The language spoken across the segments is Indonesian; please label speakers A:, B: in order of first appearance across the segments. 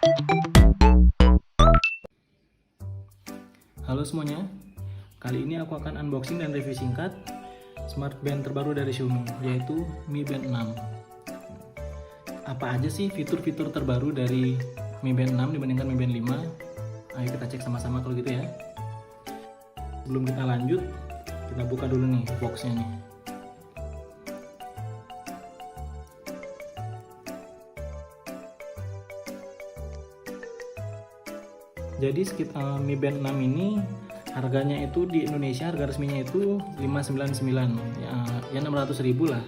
A: Halo semuanya, kali ini aku akan unboxing dan review singkat smart band terbaru dari Xiaomi, yaitu Mi Band 6. Apa aja sih fitur-fitur terbaru dari Mi Band 6 dibandingkan Mi Band 5? Ayo kita cek sama-sama kalau gitu ya. Sebelum kita lanjut, kita buka dulu nih boxnya nih. Jadi Mi Band 6 ini harganya itu di Indonesia, harga resminya itu 599 ya 600.000 lah,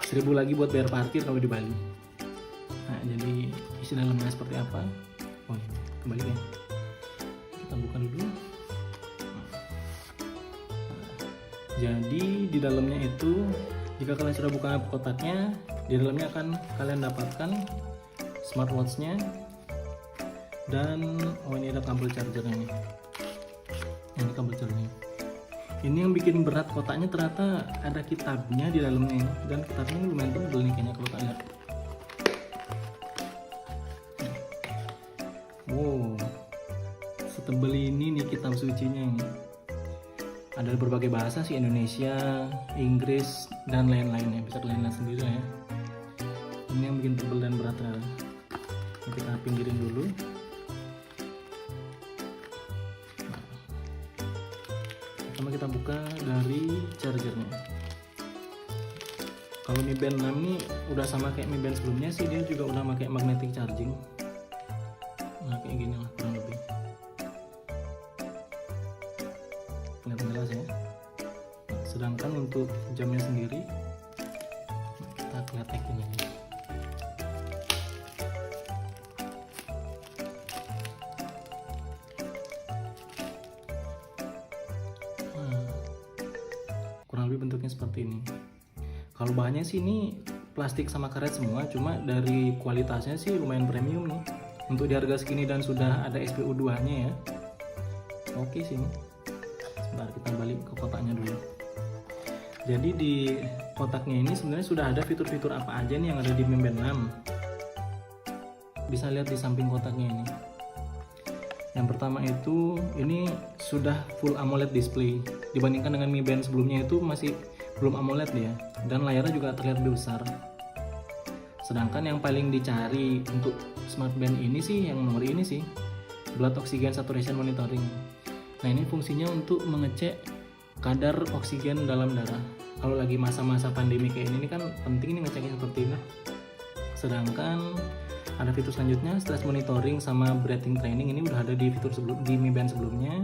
A: 1.000 lagi buat bayar parkir kalau di Bali. Nah, jadi isi dalamnya seperti apa? Oh ya, kembali ya, kita buka dulu. Jadi di dalamnya itu, jika kalian sudah buka kotaknya, di dalamnya akan kalian dapatkan smartwatch-nya. Dan ini ada kabel chargernya nih. Ini kabel chargernya. Ini yang bikin berat kotaknya, ternyata ada kitabnya di dalamnya, dan kitabnya lumayan tebel nih kayaknya kalau kalian lihat. Wow, setebel ini nih kitab sucinya ini. Ada berbagai bahasa sih, Indonesia, Inggris, dan lain-lainnya. Bisa kalian lihat sendiri ya. Ini yang bikin tebel dan berat. Kita pinggirin dulu. Pertama kita buka dari chargernya. Kalau Mi Band 6 ini udah sama kayak Mi Band sebelumnya sih, dia juga udah pakai magnetic charging. Nah kayak gini lah kurang lebih. Kelihatan jelas ya. Nah, sedangkan untuk jamnya sendiri, kita lihat ini. Kurang lebih bentuknya seperti ini. Kalau bahannya sih ini plastik sama karet semua, cuma dari kualitasnya sih lumayan premium nih. Untuk di harga segini dan sudah ada SPU 2 nya ya. Oke sih. Sebentar kita balik ke kotaknya dulu. Jadi di kotaknya ini sebenarnya sudah ada fitur-fitur apa aja nih yang ada di Mi Band 6. Bisa lihat di samping kotaknya ini. Yang pertama itu, ini sudah full AMOLED display. Dibandingkan dengan Mi Band sebelumnya itu masih belum AMOLED ya, dan layarnya juga terlihat lebih besar. Sedangkan yang paling dicari untuk smart band ini sih, yang nomor ini sih, blood oxygen saturation monitoring. Nah ini fungsinya untuk mengecek kadar oksigen dalam darah. Kalau lagi masa-masa pandemi kayak ini kan penting nih ngeceknya seperti ini. Sedangkan ada fitur selanjutnya, stress monitoring sama breathing training. Ini udah ada di fitur di Mi Band sebelumnya.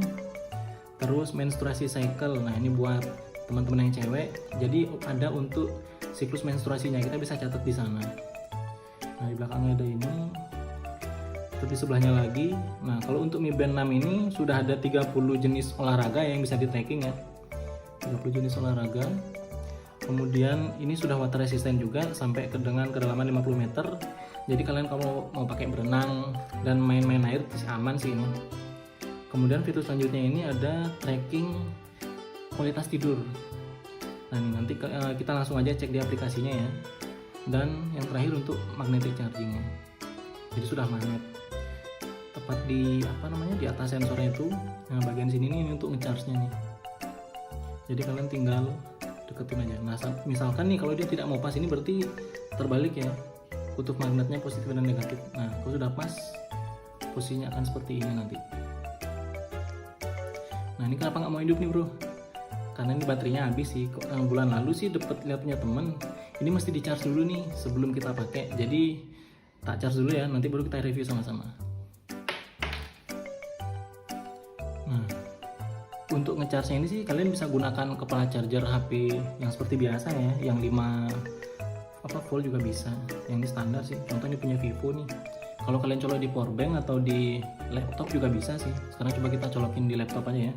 A: Terus menstruasi cycle, nah ini buat teman-teman yang cewek, jadi ada untuk siklus menstruasinya, kita bisa catat di sana. Nah di belakangnya ada ini, terus di sebelahnya lagi. Nah kalau untuk Mi Band 6 ini sudah ada 30 jenis olahraga yang bisa di tracking ya, 30 jenis olahraga. Kemudian ini sudah water resistant juga, sampai dengan kedalaman 50 meter. Jadi kalian kalau mau pakai berenang dan main-main air masih aman sih ini. Kemudian fitur selanjutnya ini ada tracking kualitas tidur. Nah nanti kita langsung aja cek di aplikasinya ya. Dan yang terakhir untuk magnetic chargingnya. Jadi sudah magnet. Tepat di di atas sensornya itu. Nah bagian sini nih, ini untuk ngecharge-nya nih. Jadi kalian tinggal deketin aja. Nah misalkan nih kalau dia tidak mau pas, ini berarti terbalik ya. Kutub magnetnya positif dan negatif. Nah kalau sudah pas, posisinya akan seperti ini nanti. Nah ini kenapa nggak mau hidup nih bro? Karena ini baterainya habis sih. Bulan lalu sih dapat lihat punya temen, ini mesti di charge dulu nih sebelum kita pakai. Jadi tak charge dulu ya, nanti baru kita review sama-sama. Nah untuk ngecharge ini sih kalian bisa gunakan kepala charger HP yang seperti biasa ya, yang 5 volt juga bisa. Yang ini standar sih, contoh ini punya Vivo nih. Kalau kalian colok di powerbank atau di laptop juga bisa sih. Sekarang coba kita colokin di laptop aja ya.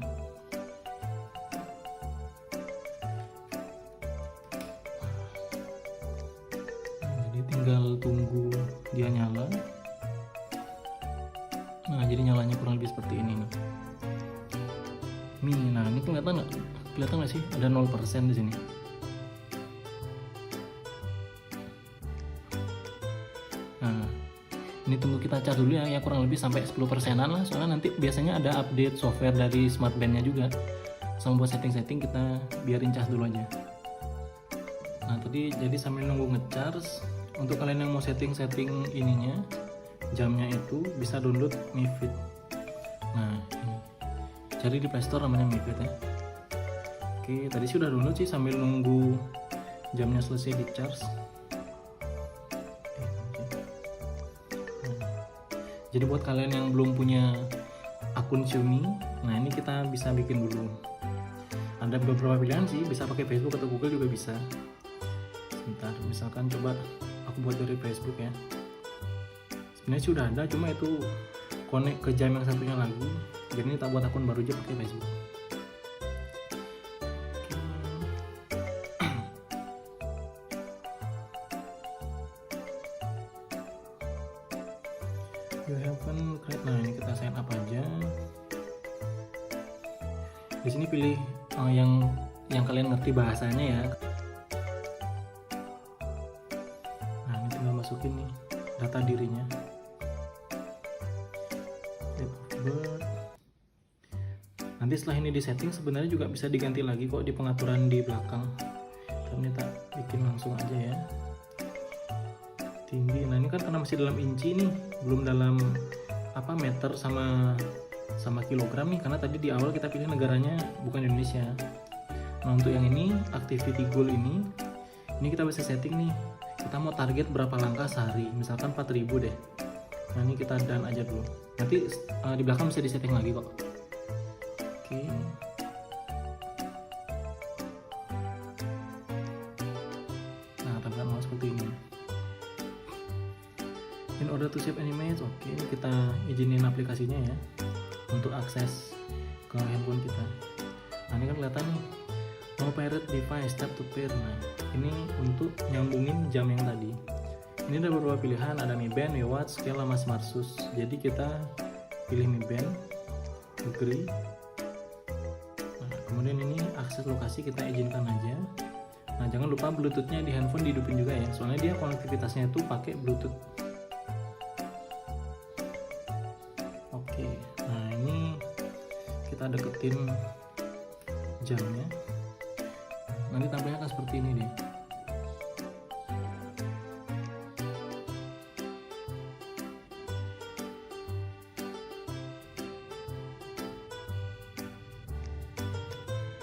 A: Nah, jadi tinggal tunggu dia nyala. Nah jadi nyalanya kurang lebih seperti ini nih. Nah ini kelihatan nggak sih ada 0% di sini. Nah ini tunggu kita charge dulu ya, kurang lebih sampai 10%an lah, soalnya nanti biasanya ada update software dari smartbandnya juga. Sama buat setting-setting kita biarin cas dulu aja. Nah tadi jadi sambil nunggu ngecharge, untuk kalian yang mau setting-setting ininya, jamnya itu bisa download Mi Fit. Nah ini, cari di Playstore namanya Mi Fit ya. Oke, tadi sudah download sih sambil nunggu jamnya selesai di charge. Jadi buat kalian yang belum punya akun Xiaomi, nah ini kita bisa bikin dulu. Ada beberapa pilihan sih, bisa pakai Facebook atau Google juga bisa. Sebentar, misalkan coba aku buat dari Facebook ya. Sebenarnya sudah ada, cuma itu connect ke jam yang satunya lagi. Jadi ini tak buat akun baru aja pakai Facebook. You haven't create. Nah ini kita sign up aja. Di sini pilih yang kalian ngerti bahasanya ya. Nah ini tinggal masukin nih data dirinya. Date of birth. Nanti setelah ini di setting sebenarnya juga bisa diganti lagi kok di pengaturan di belakang. Tapi ini tak bikin langsung aja ya. Tinggi. Nah ini kan karena masih dalam inci nih, belum dalam meter sama kilogram nih, karena tadi di awal kita pilih negaranya bukan Indonesia. Nah untuk yang ini activity goal ini kita bisa setting nih, kita mau target berapa langkah sehari, misalkan 4000 deh. Nah ini kita done aja dulu, nanti di belakang bisa disetting lagi kok. Oke. Nah tampilan mau seperti ini. In order to save any image, oke, ini kita izinin aplikasinya ya untuk akses ke handphone kita. Nah ini kan kelihatan nih, no pirate device, tap to pair. Nah ini untuk nyambungin jam yang tadi. Ini ada beberapa pilihan, ada Mi Band, Mi Watch, scale, sama Smart Shoes. Jadi kita pilih Mi Band, agree. Nah kemudian ini akses lokasi kita izinkan aja. Nah jangan lupa Bluetoothnya di handphone dihidupin juga ya, soalnya dia konektivitasnya itu pakai Bluetooth. Nah ini kita deketin jamnya, nanti tampilnya akan seperti ini deh.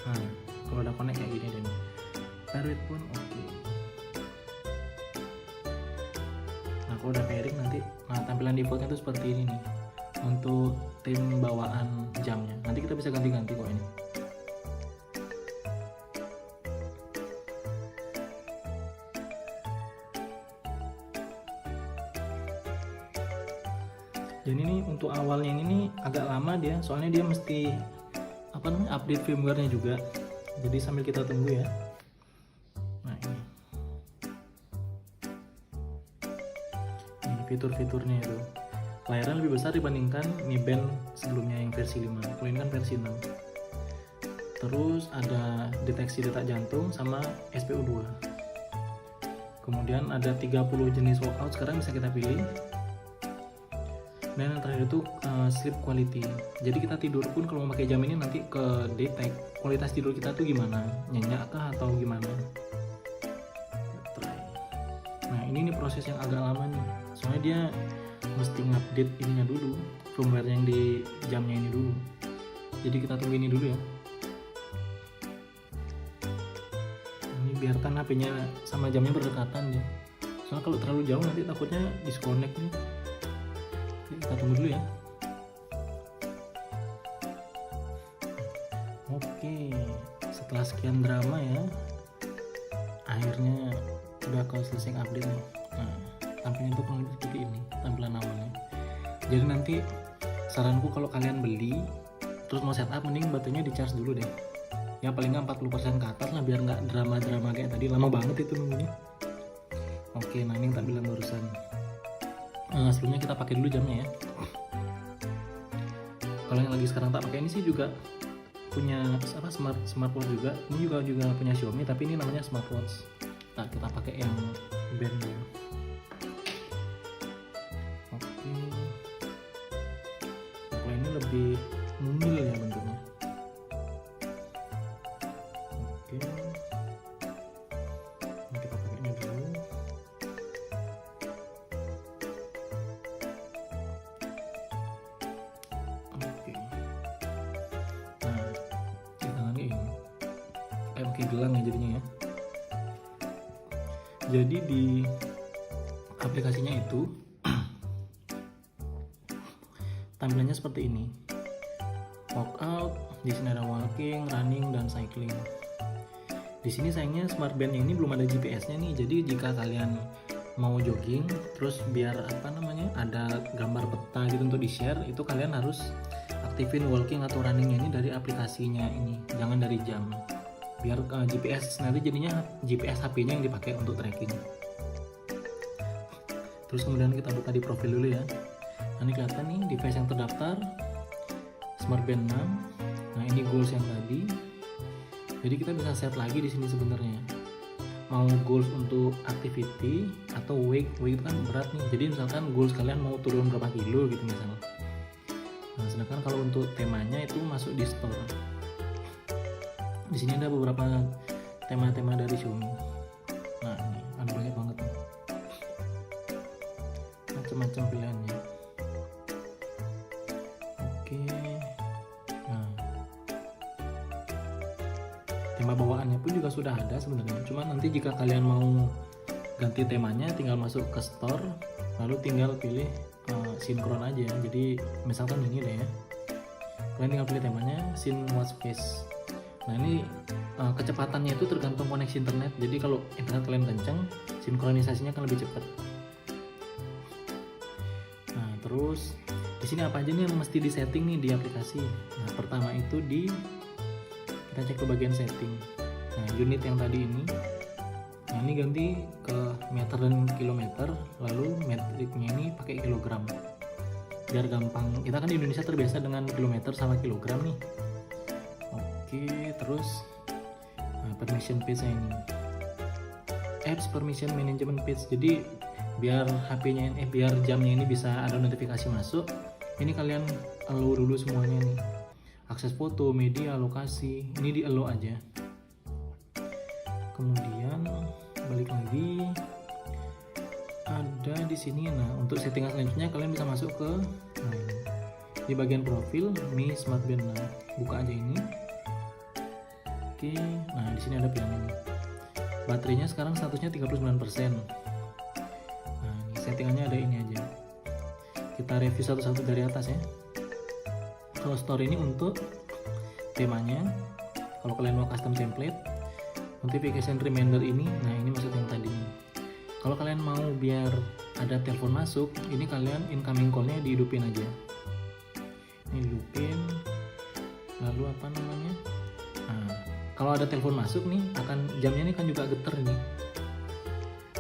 A: Nah kalau udah connect kayak gini deh, pairing pun oke. Nah kalau udah pairing nanti, nah tampilan defaultnya itu seperti ini nih untuk tim bawaan jamnya. Nanti kita bisa ganti-ganti kok ini. Dan ini untuk awalnya ini agak lama dia, soalnya dia mesti update firmware-nya juga. Jadi sambil kita tunggu ya. Nah ini fitur-fiturnya itu. Layarnya lebih besar dibandingkan Mi Band sebelumnya yang versi 5. Kalau ini kan versi 6. Terus ada deteksi detak jantung sama SpO2. Kemudian ada 30 jenis workout sekarang bisa kita pilih. Dan yang terakhir itu sleep quality. Jadi kita tidur pun kalau mau pakai jam ini nanti ke detect kualitas tidur kita tuh gimana, nyenyak kah atau gimana. Try. Nah ini nih proses yang agak lama nih, soalnya dia mesti ngupdate ininya dulu, firmware yang di jamnya ini dulu. Jadi kita tunggu ini dulu ya. Ini biarkan HP-nya sama jamnya berdekatan ya. Soalnya kalau terlalu jauh nanti takutnya disconnect nih. Oke, kita tunggu dulu ya. Oke, setelah sekian drama ya, akhirnya udah selesai update nih. Nah, tampilan itu kurang lebih seperti ini tampilan awalnya. Jadi nanti saranku kalau kalian beli terus mau setup, mending baterainya di charge dulu deh ya, paling nggak 40% ke atas lah, biar nggak drama-drama kayak tadi, lama banget itu nunggunya. Oke, nah ini tampilan barusan. Sebelumnya kita pakai dulu jamnya ya. Kalau yang lagi sekarang tak pakai ini sih juga punya smartwatch juga. Ini juga punya Xiaomi, tapi ini namanya smartwatch. Nah kita pakai yang band dulu. Oke. lebih mungil ya bentuknya. Oke, ini kita pakai ini dulu. Oke, nah di tangannya ini kayak pakai gelang ya jadinya ya. Jadi di aplikasinya itu tampilannya seperti ini. Workout, di sini ada walking, running, dan cycling. Di sini sayangnya smartband ini belum ada GPS-nya nih. Jadi jika kalian mau jogging, terus biar ada gambar peta gitu untuk di-share, itu kalian harus aktifin walking atau runningnya ini dari aplikasinya ini, jangan dari jam. Biar GPS nanti jadinya GPS HP-nya yang dipakai untuk tracking. Terus kemudian kita buka di profil dulu ya. Nah, ini kelihatan nih device yang terdaftar Smartband 6. Nah, ini goals yang tadi. Jadi kita bisa set lagi di sini sebenarnya. Mau goals untuk activity atau weight itu kan berat nih. Jadi misalkan goals kalian mau turun berapa kilo gitu misalnya. Nah, sedangkan kalau untuk temanya itu masuk di store. Di sini ada beberapa tema-tema dari Xiaomi. Nah, ini ada banyak banget nih. Macam-macam pilihannya. Oke. Nah, tema bawaannya pun juga sudah ada sebenarnya. Cuma nanti jika kalian mau ganti temanya, tinggal masuk ke store, lalu tinggal pilih sinkron aja. Jadi misalkan ini deh ya. Kalian tinggal pilih temanya Syn Watch Face. Nah, ini kecepatannya itu tergantung koneksi internet. Jadi kalau internet kalian kencang, sinkronisasinya akan lebih cepat. Nah, terus di sini apa aja nih yang mesti disetting nih di aplikasi. Nah, pertama itu kita cek ke bagian setting. Nah, unit yang tadi ini, nah ini ganti ke meter dan kilometer, lalu metriknya ini pakai kilogram. Biar gampang. Kita kan di Indonesia terbiasa dengan kilometer sama kilogram nih. Oke, terus permission page ini, apps permission management page. Jadi biar HP-nya ini, biar jamnya ini bisa ada notifikasi masuk, ini kalian allow dulu semuanya nih. Akses foto, media, lokasi, ini di allow aja. Kemudian balik lagi, ada di sini. Nah, untuk settingan selanjutnya kalian bisa masuk ke di bagian profil Mi Smartband. Nah, buka aja ini. Oke, nah di sini ada pilihan ini. Baterainya sekarang statusnya 39%. Nah, ini settingannya ada ini aja. Kita review satu-satu dari atas ya. Kalau store ini untuk temanya, kalau kalian mau custom template, notification reminder ini, nah ini maksud yang tadi. Kalau kalian mau biar ada telepon masuk, ini kalian incoming call-nya dihidupin aja. Ini hidupin, lalu apa namanya? Nah, kalau ada telepon masuk nih, jamnya ini kan juga getar nih.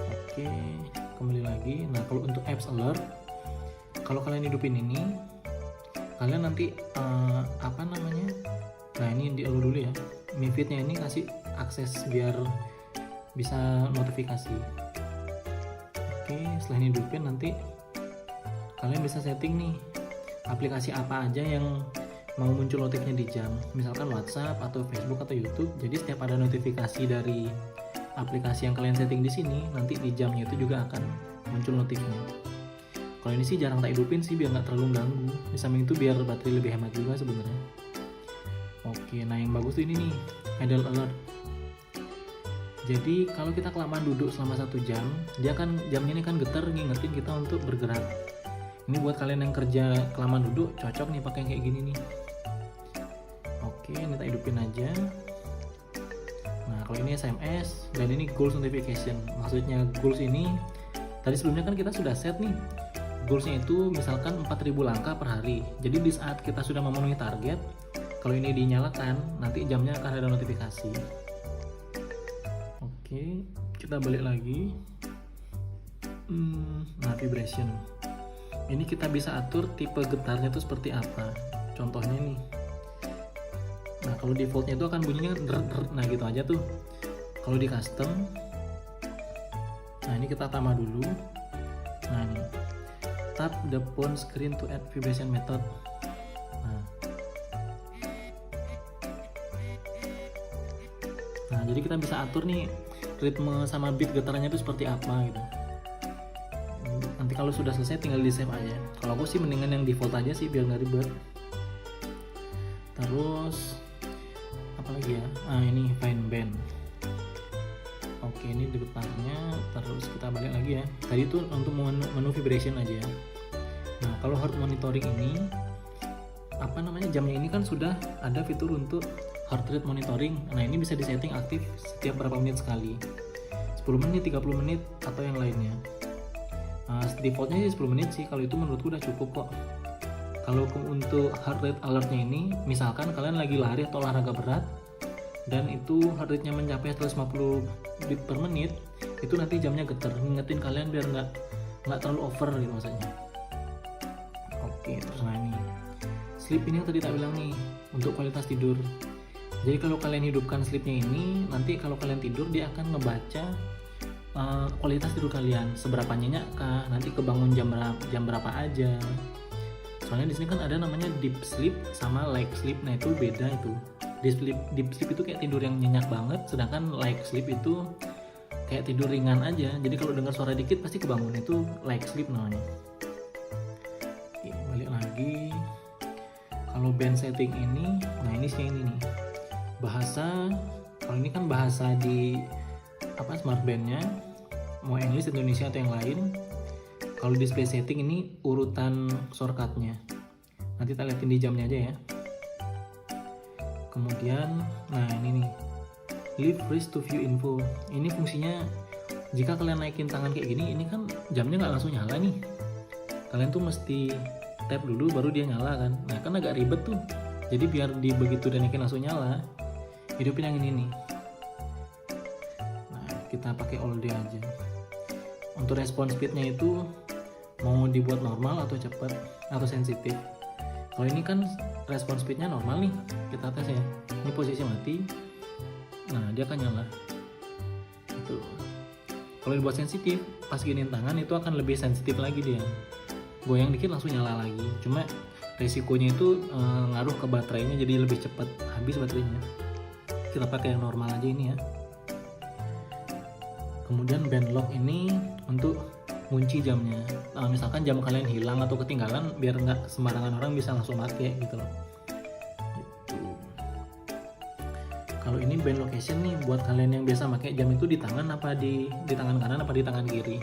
A: Oke, kembali lagi. Nah, kalau untuk apps alert, kalau kalian hidupin ini, kalian nanti nah ini di allow dulu ya. Mi Fit-nya ini kasih akses biar bisa notifikasi. Oke, setelah ini hidupin, nanti kalian bisa setting nih aplikasi apa aja yang mau muncul notifnya di jam, misalkan WhatsApp atau Facebook atau YouTube. Jadi setiap ada notifikasi dari aplikasi yang kalian setting di sini, nanti di jamnya itu juga akan muncul notifnya. Kalau ini sih jarang tak hidupin sih biar nggak terlalu ganggu. Di samping itu biar baterai lebih hemat juga sebenarnya. Oke, nah yang bagus tuh ini nih, idle alert. Jadi kalau kita kelamaan duduk selama 1 jam, jamnya ini kan getar ngingetin kita untuk bergerak. Ini buat kalian yang kerja kelamaan duduk, cocok nih pakai kayak gini nih. Oke, ini tak hidupin aja. Nah, kalau ini SMS dan ini goals notification. Maksudnya goals ini tadi sebelumnya kan kita sudah set nih. Goalsnya itu misalkan 4.000 langkah per hari. Jadi di saat kita sudah memenuhi target, kalau ini dinyalakan, nanti jamnya akan ada notifikasi. Oke, kita balik lagi. Nah, vibration. Ini kita bisa atur tipe getarnya itu seperti apa. Contohnya nih. Nah, kalau defaultnya itu akan bunyinya nah gitu aja tuh. Kalau di custom, nah ini kita tambah dulu. Nah ini, tap the phone screen to add vibration method. Nah jadi kita bisa atur nih ritme sama beat getarannya itu seperti apa gitu. Nanti kalau sudah selesai tinggal di save aja. Kalau aku sih mendingan yang default aja sih biar nggak ribet. Terus apa lagi ya? Ini find band. Oke, ini di depannya. Terus kita balik lagi ya. Tadi itu untuk menu vibration aja. Nah, kalau heart monitoring ini jamnya ini kan sudah ada fitur untuk heart rate monitoring. Nah, ini bisa disetting aktif setiap berapa menit sekali. 10 menit, 30 menit atau yang lainnya. Defaultnya sih 10 menit sih. Kalau itu menurutku udah cukup kok. Kalau untuk heart rate alertnya ini, misalkan kalian lagi lari atau olahraga berat dan itu heart rate-nya mencapai 150 beat per menit, itu nanti jamnya getar, ngingetin kalian biar nggak terlalu over gitu maksudnya. Oke, terus ini sleep ini yang tadi tak bilang nih, untuk kualitas tidur. Jadi kalau kalian hidupkan sleepnya ini, nanti kalau kalian tidur dia akan ngebaca kualitas tidur kalian, seberapa nyenyak kah, nanti kebangun jam berapa aja. Soalnya di sini kan ada namanya deep sleep sama light sleep. Nah, itu beda itu. Deep sleep itu kayak tidur yang nyenyak banget, sedangkan light sleep itu kayak tidur ringan aja. Jadi kalau dengar suara dikit pasti kebangun, itu light sleep namanya. Oke, balik lagi. Kalau band setting ini, nah ini sih ini nih. Bahasa, kalau ini kan bahasa di smart bandnya, mau English, Indonesia atau yang lain. Kalau display setting ini urutan shortcutnya. Nanti kita liatin di jamnya aja ya. Kemudian, nah ini nih, leave wrist to view info. Ini fungsinya jika kalian naikin tangan kayak gini, ini kan jamnya nggak langsung nyala nih. Kalian tuh mesti tap dulu baru dia nyala kan. Nah kan agak ribet tuh. Jadi biar begitu dan naikin langsung nyala, hidupin yang ini nih. Nah kita pakai all day aja. Untuk respon speednya itu mau dibuat normal atau cepat atau sensitif. Kalau ini kan respon speednya normal nih, kita tes ya. Ini posisi mati, nah dia akan nyala. Itu. Kalau dibuat sensitif, pas giniin tangan itu akan lebih sensitif lagi dia. Goyang dikit langsung nyala lagi. Cuma resikonya itu ngaruh ke baterainya, jadi lebih cepat habis baterainya. Kita pakai yang normal aja ini ya. Kemudian band lock ini untuk kunci jamnya. Nah, misalkan jam kalian hilang atau ketinggalan, biar nggak sembarangan orang bisa langsung pakai gitu loh. Gitu. Kalau ini band location nih, buat kalian yang biasa pakai jam itu di tangan apa di tangan kanan apa di tangan kiri.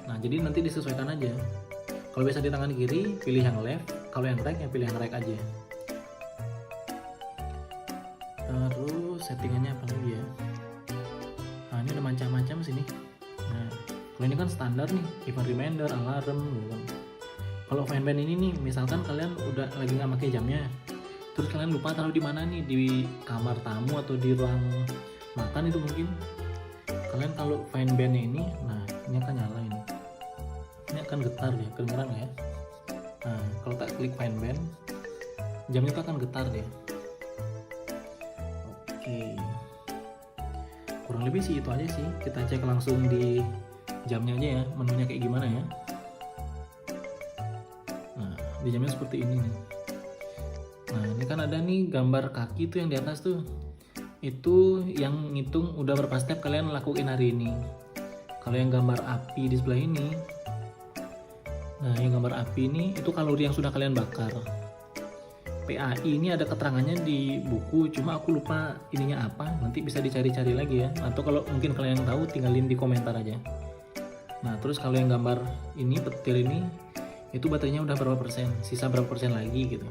A: Nah jadi nanti disesuaikan aja. Kalau biasa di tangan kiri, pilih yang left. Kalau yang right, ya pilih yang right aja. Terus settingannya apa lagi ya? Nah ini ada macam-macam sini. Nah kalau ini kan standar nih, event reminder, alarm gitu kan. Kalau find band ini nih, misalkan kalian udah lagi nggak pakai jamnya, terus kalian lupa taruh di mana nih, di kamar tamu atau di ruang makan itu mungkin. Kalian kalau find bandnya ini, nah ini akan nyala ini. Ini akan getar dia, kedengeran nggak ya? Nah kalau tak klik find band, jamnya itu akan getar dia. Oke. Kurang lebih sih itu aja sih. Kita cek langsung di jamnya aja ya, menunya kayak gimana ya. Nah di jamnya seperti ini nih. Nah ini kan ada nih gambar kaki tuh yang di atas tuh, itu yang ngitung udah berapa step kalian lakuin hari ini. Kalau yang gambar api di sebelah ini, nah yang gambar api ini itu kalori yang sudah kalian bakar. PAI ini ada keterangannya di buku, cuma aku lupa ininya apa, nanti bisa dicari-cari lagi ya, atau kalau mungkin kalian yang tahu tinggalin di komentar aja. Nah terus kalau yang gambar ini, petir ini, itu baterainya udah berapa persen, sisa berapa persen lagi gitu.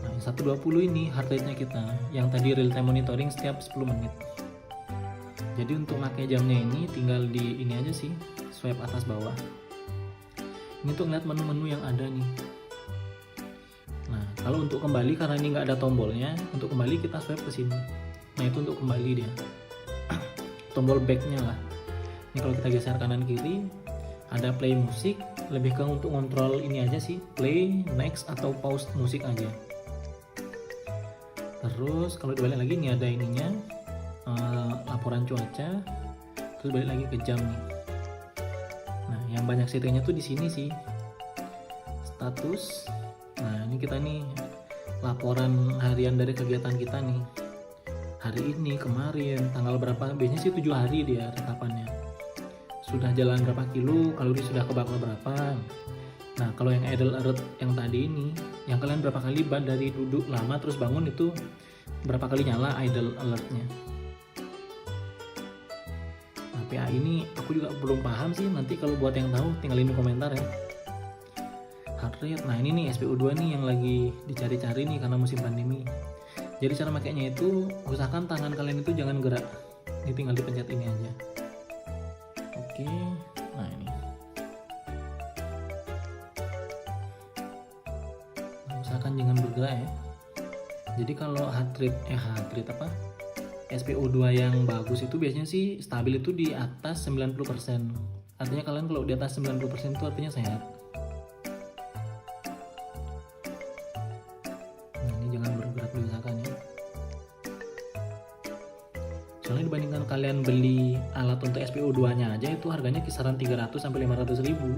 A: Nah 120 ini heart rate nya kita, yang tadi real time monitoring setiap 10 menit. Jadi untuk pakai jamnya ini tinggal di ini aja sih, swipe atas bawah. Ini tuh ngeliat menu-menu yang ada nih. Nah kalau untuk kembali, karena ini nggak ada tombolnya, untuk kembali kita swipe ke sini. Nah itu untuk kembali dia, tombol backnya lah. Ini kalau kita geser kanan kiri, ada play musik, lebih ke untuk kontrol ini aja sih, play, next atau pause musik aja. Terus kalau dibalik lagi nih ada ininya, laporan cuaca, terus balik lagi ke jam nih. Nah yang banyak settingnya tuh di sini sih, status. Nah ini kita nih laporan harian dari kegiatan kita nih. hari ini, kemarin, tanggal berapa, biasanya sih 7 hari dia rekapannya. Sudah jalan berapa kilo, kalori sudah kebakar berapa. Nah kalau yang idle alert yang tadi ini, yang kalian berapa kali dari duduk lama terus bangun itu berapa kali nyala idle alertnya. Nah PA ini aku juga belum paham sih, nanti kalau buat yang tahu tinggalin di komentar ya. Heart rate, nah ini nih SPO2 nih yang lagi dicari-cari nih karena musim pandemi. Jadi cara makainya itu usahakan tangan kalian itu jangan gerak, ini tinggal dipencet ini aja. Oke, nah ini. Nah, usahakan jangan bergerak ya. Jadi kalau heart rate apa? SPO2 yang bagus itu biasanya sih stabil itu di atas 90%. Artinya kalian kalau di atas 90% itu artinya sehat. Nah, ini jangan bergerak diusahakan ya. Soalnya dibandingkan kalian beli alat untuk SPO2 nya aja itu harganya kisaran 300 sampai 500 ribu.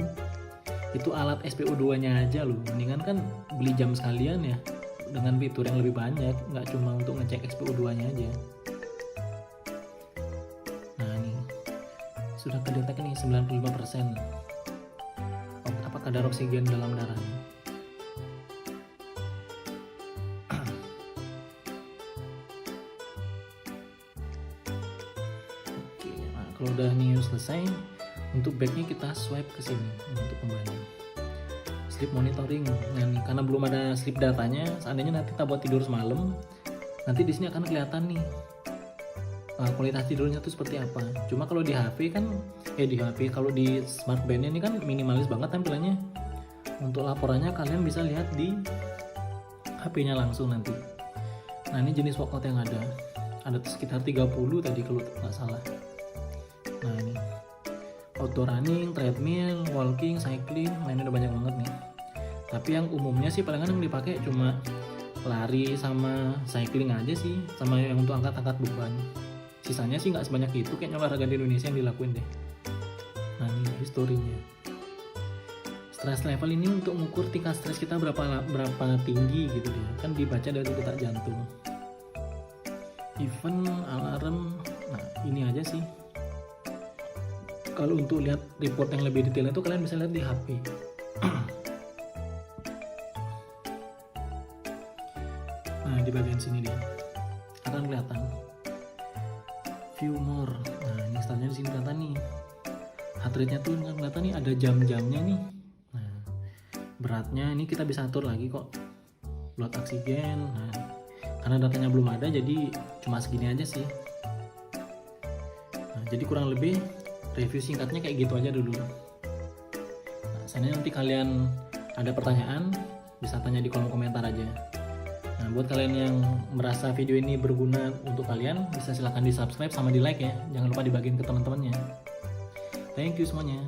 A: Itu alat SPO2 nya aja loh. Mendingan kan beli jam sekalian ya, dengan fitur yang lebih banyak, nggak cuma untuk ngecek SPO2 nya aja. Nah ini sudah kedetek nih 95% apa kadar oksigen dalam darahnya. Kalau udah nih selesai, untuk backnya kita swipe ke sini untuk kembali. Sleep monitoring, nah nih karena belum ada sleep datanya, seandainya nanti kita buat tidur semalam, nanti di sini akan kelihatan nih kualitas tidurnya tuh seperti apa. Cuma kalau di HP kan, kalau di smart band ini kan minimalis banget tampilannya. Untuk laporannya kalian bisa lihat di HP-nya langsung nanti. Nah ini jenis workout yang ada sekitar 30 tadi kalau nggak salah. Nah ini outdoor running, treadmill, walking, cycling, nah ini udah banyak banget nih. Tapi yang umumnya sih palingan yang dipakai cuma lari sama cycling aja sih, sama yang untuk angkat-angkat beban. Sisanya sih nggak sebanyak itu, kayaknya olahraga di Indonesia yang dilakuin deh. Nah ini historinya. Stress level ini untuk mengukur tingkat stres kita berapa tinggi gitu deh. Kan dibaca dari detak jantung. Event, alarm, nah ini aja sih. Kalau untuk lihat report yang lebih detail itu kalian bisa lihat di HP. Nah di bagian sini dia akan kelihatan view more. Nah ini startnya di sini kelihatan nih. Heart rate-nya tuh kelihatan nih, ada jam-jamnya nih. Nah beratnya ini kita bisa atur lagi kok. Blood oksigen. Nah karena datanya belum ada jadi cuma segini aja sih. Nah jadi kurang lebih review singkatnya kayak gitu aja dulu. Nah, seandainya nanti kalian ada pertanyaan, bisa tanya di kolom komentar aja. Nah, buat kalian yang merasa video ini berguna untuk kalian, bisa silahkan di subscribe sama di like ya. Jangan lupa dibagiin ke teman-temannya. Thank you semuanya.